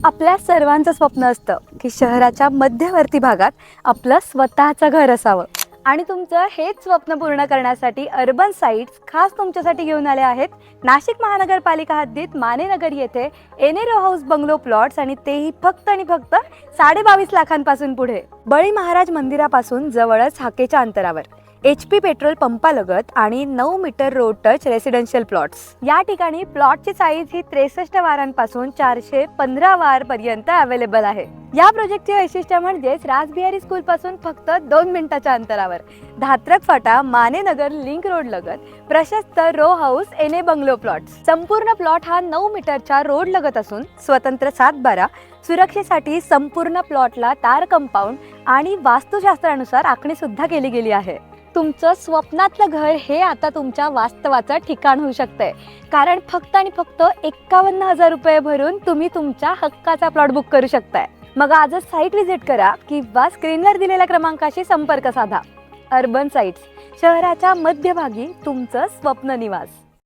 आपल्या सर्वांचं स्वप्न असतं की शहराच्या मध्यवर्ती भागात आपलं स्वतःचं घर असावं आणि तुमचं हेच स्वप्न पूर्ण करण्यासाठी अर्बन साइट्स खास तुमच्यासाठी घेऊन आले आहेत. नाशिक महानगरपालिका हद्दीत मानेनगर येथे एने रो हाऊस बंगलो प्लॉट्स आणि तेही फक्त आणि फक्त 22.5 लाखांपासून पुढे. बळी महाराज मंदिरापासून जवळच हाकेच्या अंतरावर HP पेट्रोल पंपालगत आणि 9 metre road touch residential plots. या ठिकाणी प्लॉटची साईज ही 63 वारांपासून 415 वार पर्यंत अवेलेबल आहे. या प्रोजेक्टचे वैशिष्ट्य म्हणजेच रासबिहारी स्कूल पासून फक्त 2 मिनिटाच्या अंतरावर धात्रक फाटा मानेनगर लिंक रोड लगत प्रशस्त रो हाऊस एने बंगलो प्लॉट्स. संपूर्ण प्लॉट हा 9 मीटरच्या रोड लगत असून स्वतंत्र 7/12 सुरक्षेसाठी संपूर्ण प्लॉटला तार कंपाऊंड आणि वास्तुशास्त्रानुसार आखणी सुद्धा केली गेली आहे. तुमचं स्वप्नातलं घर हे आता तुमच्या वास्तवाचं ठिकाण होऊ शकतंय, कारण फक्त आणि फक्त 51,000 रुपये भरून तुम्ही तुमच्या हक्काचा प्लॉट बुक करू शकताय. मग आजच साईट व्हिजिट करा किंवा स्क्रीनवर दिलेल्या क्रमांकाशी संपर्क साधा. अर्बन साइट्स, शहराच्या मध्यभागी तुमचं स्वप्न निवास.